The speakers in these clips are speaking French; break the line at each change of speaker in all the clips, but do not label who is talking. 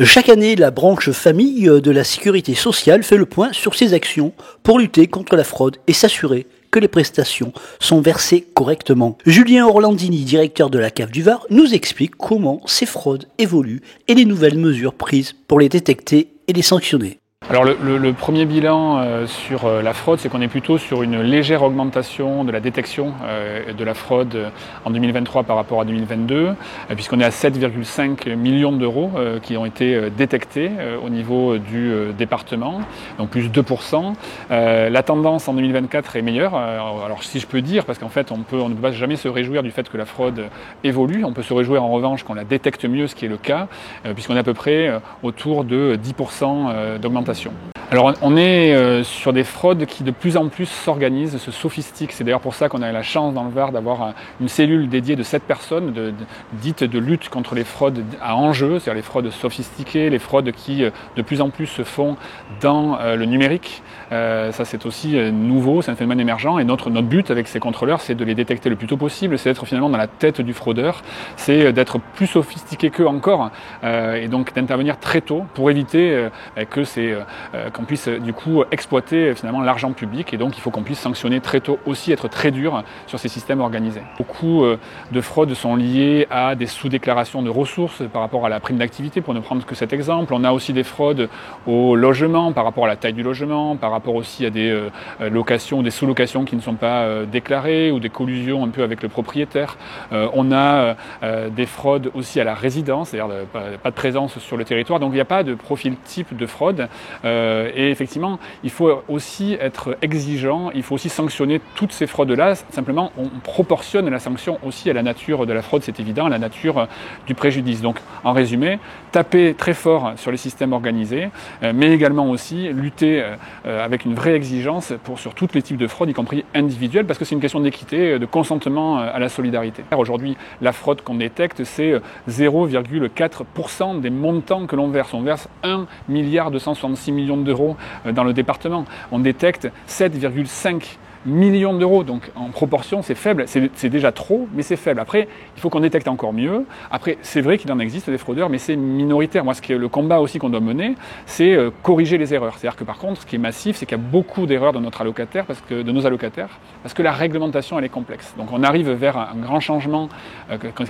Chaque année, la branche famille de la sécurité sociale fait le point sur ses actions pour lutter contre la fraude et s'assurer que les prestations sont versées correctement. Julien Orlandini, directeur de la CAF du Var, nous explique comment ces fraudes évoluent et les nouvelles mesures prises pour les détecter et les sanctionner.
Alors le premier bilan sur la fraude, c'est qu'on est plutôt sur une légère augmentation de la détection de la fraude en 2023 par rapport à 2022, puisqu'on est à 7,5 millions d'euros qui ont été détectés au niveau du département, donc plus 2%. La tendance en 2024 est meilleure, alors si je peux dire, parce qu'en fait on ne peut pas jamais se réjouir du fait que la fraude évolue, on peut se réjouir en revanche qu'on la détecte mieux, ce qui est le cas, puisqu'on est à peu près autour de 10% d'augmentation. Alors on est sur des fraudes qui de plus en plus s'organisent, se sophistiquent. C'est d'ailleurs pour ça qu'on a la chance dans le Var d'avoir une cellule dédiée de 7 personnes dites de lutte contre les fraudes à enjeu, c'est-à-dire les fraudes sophistiquées, les fraudes qui de plus en plus se font dans le numérique. Ça c'est aussi nouveau, c'est un phénomène émergent et notre but avec ces contrôleurs c'est de les détecter le plus tôt possible, c'est d'être finalement dans la tête du fraudeur, c'est d'être plus sophistiqué qu'eux encore et donc d'intervenir très tôt pour éviter qu'on puisse du coup exploiter finalement l'argent public et donc il faut qu'on puisse sanctionner très tôt aussi, être très dur sur ces systèmes organisés. Beaucoup de fraudes sont liées à des sous-déclarations de ressources par rapport à la prime d'activité pour ne prendre que cet exemple. On a aussi des fraudes au logement par rapport à la taille du logement, par rapport aussi à des locations ou des sous-locations qui ne sont pas déclarées ou des collusions un peu avec le propriétaire. On a des fraudes aussi à la résidence, c'est-à-dire pas de présence sur le territoire, donc il n'y a pas de profil type de fraude. Et effectivement, il faut aussi être exigeant, il faut aussi sanctionner toutes ces fraudes-là. Simplement, on proportionne la sanction aussi à la nature de la fraude, c'est évident, à la nature du préjudice. Donc, en résumé, taper très fort sur les systèmes organisés, mais également aussi lutter avec une vraie exigence sur tous les types de fraude, y compris individuelles, parce que c'est une question d'équité, de consentement à la solidarité. Aujourd'hui, la fraude qu'on détecte, c'est 0,4% des montants que l'on verse. On verse 1,266 milliard d'euros dans le département. On détecte 7,5 millions d'euros, donc en proportion c'est faible, c'est déjà trop, mais c'est faible. Après, il faut qu'on détecte encore mieux. Après, c'est vrai qu'il en existe des fraudeurs, mais c'est minoritaire. Moi, le combat aussi qu'on doit mener, c'est corriger les erreurs. C'est-à-dire que par contre, ce qui est massif, c'est qu'il y a beaucoup d'erreurs de nos allocataires, parce que la réglementation, elle est complexe. Donc on arrive vers un grand changement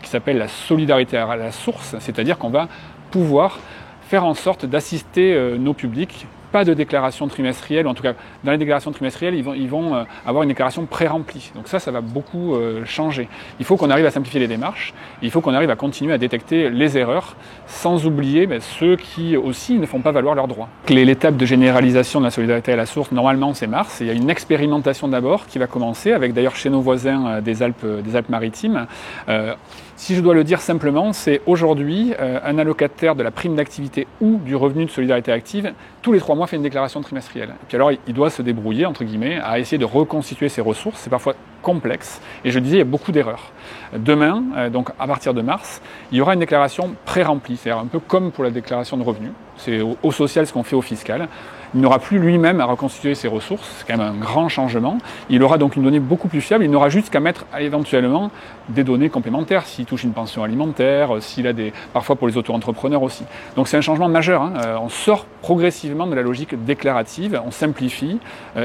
qui s'appelle la solidarité à la source, c'est-à-dire qu'on va pouvoir faire en sorte d'assister nos publics. Pas de déclaration trimestrielle, ou en tout cas dans les déclarations trimestrielles, ils vont avoir une déclaration pré-remplie. Donc ça va beaucoup changer. Il faut qu'on arrive à simplifier les démarches, il faut qu'on arrive à continuer à détecter les erreurs, sans oublier ceux qui aussi ne font pas valoir leurs droits. L'étape de généralisation de la solidarité à la source, normalement c'est mars, il y a une expérimentation d'abord qui va commencer, avec d'ailleurs chez nos voisins des Alpes-Maritimes. Si je dois le dire simplement, c'est aujourd'hui un allocataire de la prime d'activité ou du revenu de solidarité active, tous les 3 mois fait une déclaration trimestrielle. Et puis alors il doit se débrouiller, entre guillemets, à essayer de reconstituer ses ressources. C'est parfois complexe. Et je disais, il y a beaucoup d'erreurs. Demain, donc à partir de mars, il y aura une déclaration pré-remplie, c'est-à-dire un peu comme pour la déclaration de revenus. C'est au social ce qu'on fait au fiscal. Il n'aura plus lui-même à reconstituer ses ressources, c'est quand même un grand changement. Il aura donc une donnée beaucoup plus fiable, il n'aura juste qu'à mettre éventuellement des données complémentaires, s'il touche une pension alimentaire, s'il a parfois pour les auto-entrepreneurs aussi. Donc c'est un changement majeur, on sort progressivement de la logique déclarative, on simplifie,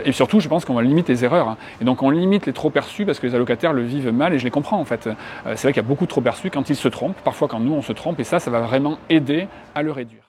et surtout je pense qu'on va limiter les erreurs. Et donc on limite les trop perçus parce que les allocataires le vivent mal et je les comprends en fait. C'est vrai qu'il y a beaucoup de trop perçus quand ils se trompent, parfois quand nous on se trompe, et ça va vraiment aider à le réduire.